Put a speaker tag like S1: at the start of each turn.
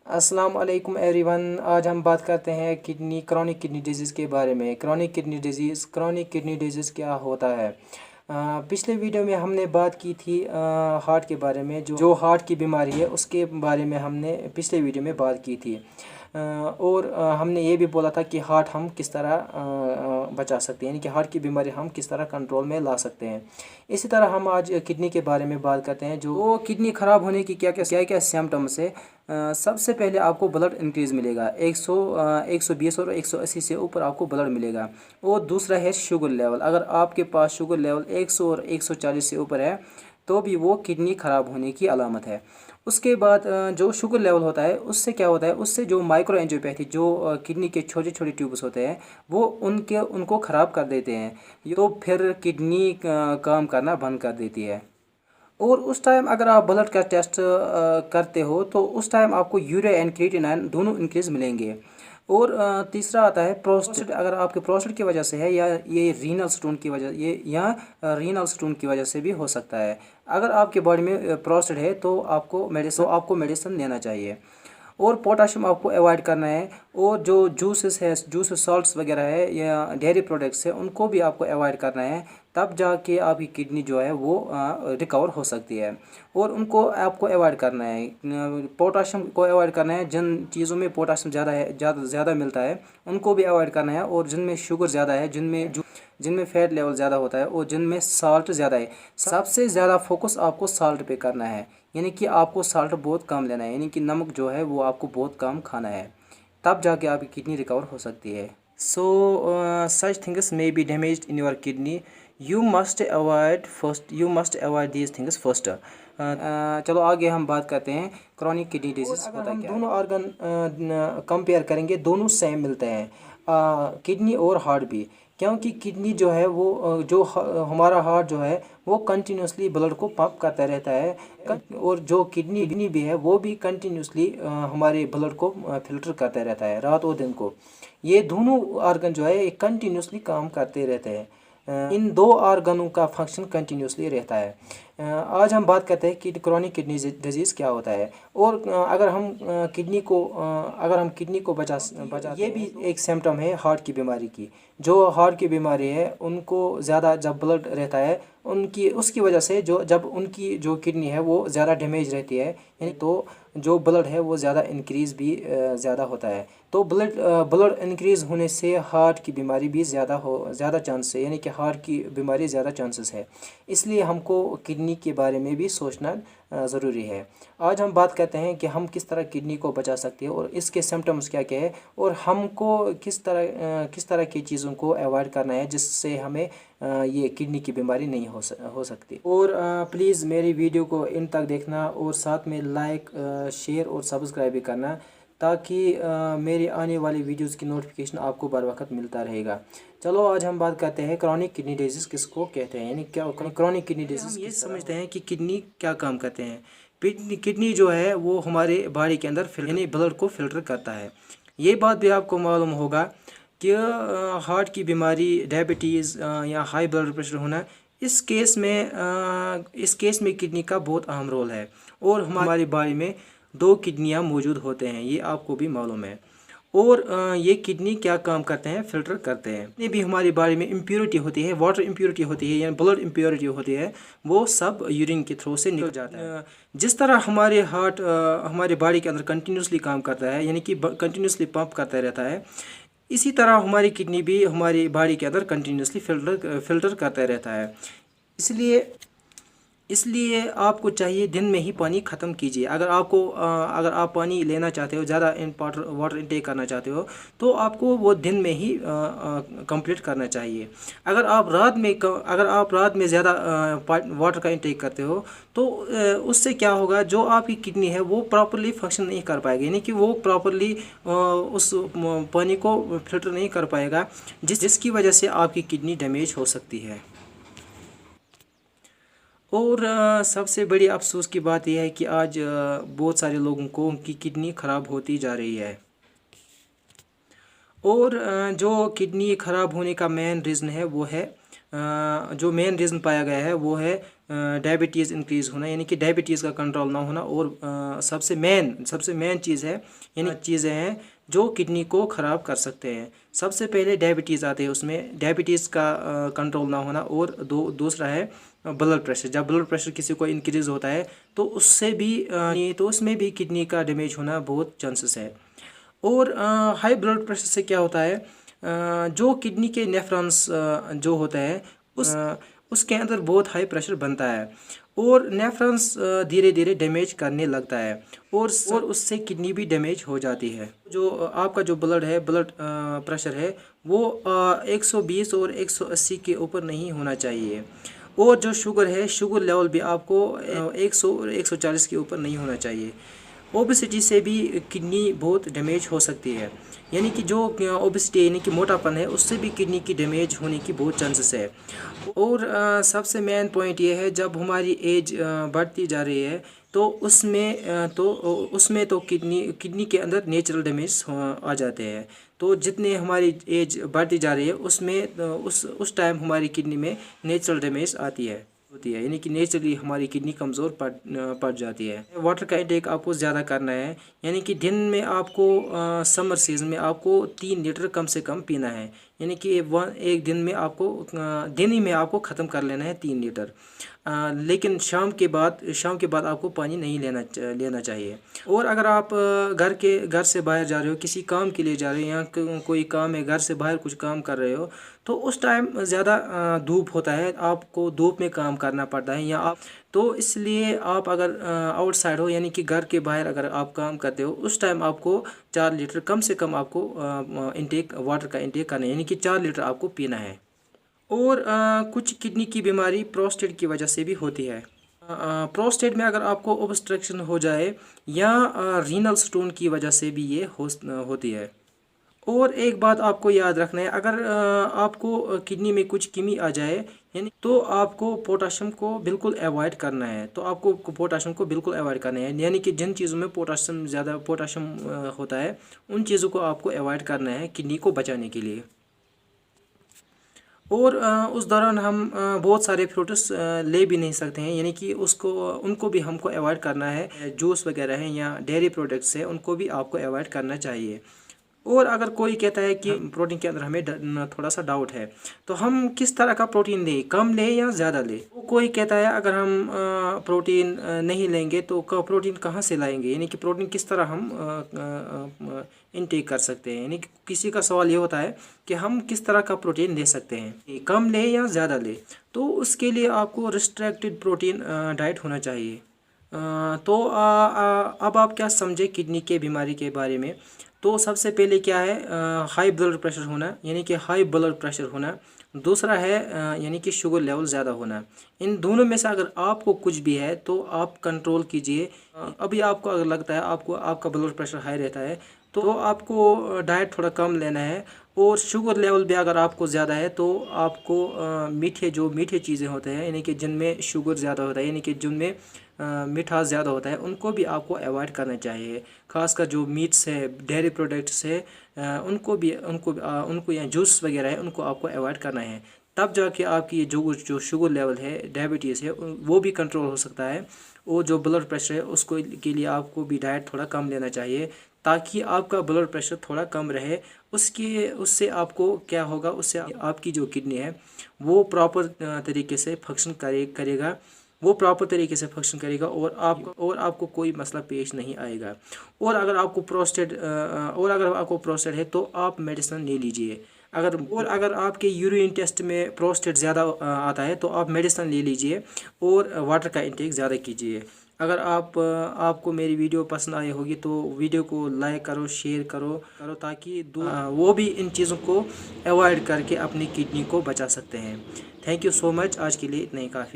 S1: अस्सलाम वालेकुम एवरीवन। आज हम बात करते हैं क्रॉनिक किडनी डिजीज़ के बारे में। क्रॉनिक किडनी डिजीज़ क्या होता है। पिछले वीडियो में हमने बात की थी हार्ट के बारे में। जो हार्ट की बीमारी है उसके बारे में हमने पिछले वीडियो में बात की थी। और हमने ये भी बोला था कि हार्ट हम किस तरह बचा सकते हैं, यानी कि हार्ट की बीमारी हम किस तरह कंट्रोल में ला सकते हैं। इसी तरह हम आज किडनी के बारे में बात करते हैं। जो किडनी ख़राब होने की क्या सिम्टम्स है। सबसे पहले आपको ब्लड इंक्रीज़ मिलेगा 120 और 180 से ऊपर आपको ब्लड मिलेगा। और दूसरा है शुगर लेवल। अगर आपके पास शुगर लेवल 100 और 140 से ऊपर है तो भी वो किडनी ख़राब होने की अलामत है। उसके बाद जो शुगर लेवल होता है उससे क्या होता है, उससे जो माइक्रो एंजियोपैथी, जो किडनी के छोटे छोटे ट्यूब्स होते हैं वो उनको ख़राब कर देते हैं। तो फिर किडनी काम करना बंद कर देती है। और उस टाइम अगर आप ब्लड का टेस्ट करते हो तो उस टाइम आपको यूरिया एंड क्रिएटिनिन दोनों इंक्रीज मिलेंगे। और तीसरा आता है प्रोस्टेट। अगर आपके प्रोस्टेट की वजह से है या ये रीनल स्टोन की वजह से भी हो सकता है। अगर आपके बॉडी में प्रोस्टेट है तो आपको मेडिसिन लेना चाहिए। और पोटाशियम आपको अवॉइड करना है। और जो जूस सॉल्ट्स वगैरह है या डेयरी प्रोडक्ट्स है उनको भी आपको अवॉइड करना है। तब जाके आपकी किडनी जो है वो रिकवर हो सकती है। और उनको आपको अवॉइड करना है, पोटाशियम को अवॉइड करना है। जिन चीज़ों में पोटाशियम ज़्यादा मिलता है उनको भी अवॉइड करना है। और जिनमें शुगर ज़्यादा है, जिनमें फैट लेवल ज़्यादा होता है और जिनमें साल्ट ज़्यादा है, सबसे ज़्यादा फोकस आपको साल्ट पे करना है। यानी कि आपको साल्ट बहुत कम लेना है, यानी कि नमक जो है वो आपको बहुत कम खाना है। तब जाके आपकी किडनी रिकवर हो सकती है। So such things may be damaged in your kidney. You must avoid these things first. चलो आगे हम बात करते हैं क्रॉनिक किडनी डिजीज़ होता है क्या। दोनों ऑर्गन कंपेयर करेंगे, दोनों सेम मिलते हैं, किडनी और हार्ट भी। क्योंकि किडनी जो है वो हमारा हार्ट जो है वो कंटिन्यूसली ब्लड को पंप करता रहता है। और जो किडनी भी है वो भी कंटिन्यूसली हमारे ब्लड को फिल्टर करता रहता है रात और दिन को। ये दोनों ऑर्गन जो है ये कंटिन्यूसली काम करते रहते हैं। इन दो ऑर्गनों का फंक्शन कंटिन्यूसली रहता है। आज हम बात करते हैं कि क्रॉनिक किडनी डिजीज़ क्या होता है। और अगर हम किडनी को बचा ये भी एक सिम्टम है हार्ट की बीमारी की। जो हार्ट की बीमारी है उनको ज़्यादा जब ब्लड रहता है उसकी वजह से जब उनकी जो किडनी है वो ज़्यादा डैमेज रहती है, यानी तो जो ब्लड है वो ज़्यादा इंक्रीज़ भी ज़्यादा होता है। तो ब्लड इंक्रीज़ होने से हार्ट की बीमारी भी ज़्यादा चांस है, यानी कि हार्ट की बीमारी ज़्यादा चांसेस है। इसलिए हमको किडनी के बारे में भी सोचना ज़रूरी है। आज हम बात करते हैं कि हम किस तरह किडनी को बचा सकते हैं और इसके सिम्टम्स क्या क्या है और हमको किस तरह की चीज़ों को अवॉइड करना है जिससे हमें ये किडनी की बीमारी नहीं हो सकती। और प्लीज़ मेरी वीडियो को इन तक देखना और साथ में लाइक, शेयर और सब्सक्राइब भी करना, ताकि मेरी आने वाली वीडियोस की नोटिफिकेशन आपको बर वक्त मिलता रहेगा। चलो आज हम बात करते हैं क्रॉनिक किडनी डिजीज़ किसको कहते हैं, यानी क्या क्रॉनिक किडनी डिजीज़। हम ये समझते हैं कि किडनी क्या काम करते हैं। किडनी जो है वो हमारे बॉडी के अंदर यानी ब्लड को फिल्टर करता है। ये बात भी आपको मालूम होगा कि हार्ट की बीमारी, डायबिटीज़ या हाई ब्लड प्रेशर होना, इस केस में किडनी का बहुत अहम रोल है। और हमारी बॉडी में दो किडनियां मौजूद होते हैं, ये आपको भी मालूम है। और ये किडनी क्या काम करते हैं, फिल्टर करते हैं। ये भी हमारी बॉडी में इम्प्योरिटी होती है, वाटर इम्प्योरिटी होती है या ब्लड इम्प्योरिटी होती है, वो सब यूरिन के थ्रू से निकल जाता है। जिस तरह हमारे हार्ट हमारे बॉडी के अंदर कंटिन्यूसली काम करता है, यानी कि कंटिन्यूसली पंप करता रहता है, इसी तरह हमारी किडनी भी हमारी बॉडी के अंदर कंटिन्यूसली फिल्टर करता रहता है। इसलिए आपको चाहिए दिन में ही पानी ख़त्म कीजिए। अगर आप पानी लेना चाहते हो, ज़्यादा वाटर इनटेक करना चाहते हो, तो आपको वो दिन में ही कंप्लीट करना चाहिए। अगर आप रात में ज़्यादा वाटर का इनटेक करते हो तो उससे क्या होगा, जो आपकी किडनी है वो प्रॉपरली फंक्शन नहीं कर पाएगी, यानी कि वो प्रॉपरली उस पानी को फिल्टर नहीं कर पाएगा, जिसकी वजह से आपकी किडनी डैमेज हो सकती है। और सबसे बड़ी अफसोस की बात यह है कि आज बहुत सारे लोगों को उनकी किडनी ख़राब होती जा रही है। और जो किडनी ख़राब होने का मेन रीज़न है वो है जो मेन रीज़न पाया गया है वो है डायबिटीज़ इंक्रीज़ होना, यानी कि डायबिटीज़ का कंट्रोल ना होना। और सबसे मेन चीज़ है, यानी चीज़ें हैं जो किडनी को ख़राब कर सकते हैं। सबसे पहले डायबिटीज़ आते हैं, उसमें डायबिटीज़ का कंट्रोल ना होना। और दूसरा है ब्लड प्रेशर। जब ब्लड प्रेशर किसी को इंक्रीज़ होता है तो उससे भी तो उसमें भी किडनी का डैमेज होना बहुत चांसेस है। और हाई ब्लड प्रेशर से क्या होता है, जो किडनी के नेफ्रॉन्स जो होता है उसके अंदर बहुत हाई प्रेशर बनता है और नेफ्रॉन्स धीरे धीरे डैमेज करने लगता है और उससे किडनी भी डैमेज हो जाती है। जो आपका जो ब्लड प्रेशर है वो 120 और 180 के ऊपर नहीं होना चाहिए। और जो शुगर है, शुगर लेवल भी आपको 100 और 140 के ऊपर नहीं होना चाहिए। ओबेसिटी से भी किडनी बहुत डैमेज हो सकती है, यानी कि जो ओबेसिटी यानी कि मोटापन है उससे भी किडनी की डैमेज होने की बहुत चांसेस है। और सबसे मेन पॉइंट ये है, जब हमारी एज बढ़ती जा रही है तो उसमें तो किडनी के अंदर नेचुरल डैमेज आ जाते हैं। तो जितने हमारी एज बढ़ती जा रही है उसमें उस टाइम हमारी किडनी में नेचुरल डैमेज होती है, यानी कि नेचुरली हमारी किडनी कमज़ोर पड़ जाती है। वाटर का इंटेक आपको ज़्यादा करना है, यानी कि दिन में आपको समर सीजन में आपको 3 लीटर कम से कम पीना है, यानी कि एक दिन में आपको दिन ही में आपको ख़त्म कर लेना है 3 लीटर। लेकिन शाम के बाद आपको पानी नहीं लेना चाहिए। और अगर आप घर से बाहर जा रहे हो, किसी काम के लिए जा रहे हो या कोई काम है, घर से बाहर कुछ काम कर रहे हो, तो उस टाइम ज़्यादा धूप होता है, आपको धूप में काम करना पड़ता है या आप तो इसलिए आप अगर आउटसाइड हो, यानी कि घर के बाहर अगर आप काम करते हो, उस टाइम आपको 4 लीटर कम से कम आपको वाटर का इंटेक करना है, यानी कि 4 लीटर आपको पीना है। और कुछ किडनी की बीमारी प्रोस्टेट की वजह से भी होती है। प्रोस्टेट में अगर आपको ऑब्स्ट्रक्शन हो जाए या रीनल स्टोन की वजह से भी ये होती है। और एक बात आपको याद रखना है, अगर आपको किडनी में कुछ कमी आ जाए यानी तो आपको पोटाशियम को बिल्कुल अवॉइड करना है। तो आपको पोटाशियम को बिल्कुल अवॉइड करना है, यानी कि जिन चीज़ों में ज़्यादा पोटाशियम होता है उन चीज़ों को आपको अवॉइड करना है किडनी को बचाने के लिए। और उस दौरान हम बहुत सारे फ्रूट्स ले भी नहीं सकते हैं, यानी कि उनको भी हमको अवॉइड करना है। जूस वगैरह हैं या डेयरी प्रोडक्ट्स हैं, उनको भी आपको अवॉइड करना चाहिए। और अगर कोई कहता है कि प्रोटीन के अंदर हमें थोड़ा सा डाउट है, तो हम किस तरह का प्रोटीन लें, कम लें या ज़्यादा लें। कोई कहता है अगर हम प्रोटीन नहीं लेंगे तो प्रोटीन कहाँ से लाएंगे, यानी कि प्रोटीन किस तरह हम इनटेक कर सकते हैं। यानी कि किसी का सवाल ये होता है कि हम किस तरह का प्रोटीन ले सकते हैं, कम लें या ज़्यादा लें। तो उसके लिए आपको रिस्ट्रिक्टेड प्रोटीन डाइट होना चाहिए। तो अब आप क्या समझे किडनी के बीमारी के बारे में। तो सबसे पहले क्या है, हाई ब्लड प्रेशर होना, यानी कि हाई ब्लड प्रेशर होना। दूसरा है यानी कि शुगर लेवल ज़्यादा होना। इन दोनों में से अगर आपको कुछ भी है तो आप कंट्रोल कीजिए। अभी आपको अगर लगता है आपका ब्लड प्रेशर हाई रहता है तो आपको डाइट थोड़ा कम लेना है। और शुगर लेवल भी अगर आपको ज़्यादा है तो आपको मीठे चीज़ें होते हैं, यानी कि जिनमें शुगर ज़्यादा होता है, यानी कि जिनमें मिठास ज़्यादा होता है, उनको भी आपको अवॉइड करना चाहिए। खासकर जो मीट्स है, डेयरी प्रोडक्ट्स है, उनको या जूस वगैरह है, उनको आपको अवॉइड करना है। तब जाके आपकी जो शुगर लेवल है, डायबिटीज़ है, वो भी कंट्रोल हो सकता है। और जो ब्लड प्रेशर है उसको के लिए आपको भी डाइट थोड़ा कम लेना चाहिए, ताकि आपका ब्लड प्रेशर थोड़ा कम रहे। उससे आपको क्या होगा, उससे आपकी जो किडनी है वो प्रॉपर तरीके से फंक्शन करेगा और आपको कोई मसला पेश नहीं आएगा। और अगर आपको प्रोस्टेट है तो आप मेडिसिन ले लीजिए। अगर आपके यूरिन टेस्ट में प्रोस्टेट ज़्यादा आता है तो आप मेडिसिन ले लीजिए और वाटर का इंटेक ज़्यादा कीजिए। अगर आपको मेरी वीडियो पसंद आई होगी तो वीडियो को लाइक करो, शेयर करो ताकि वो भी इन चीज़ों को अवॉइड करके अपनी किडनी को बचा सकते हैं। Thank you so much. आज के लिए इतना ही काफ़ी है।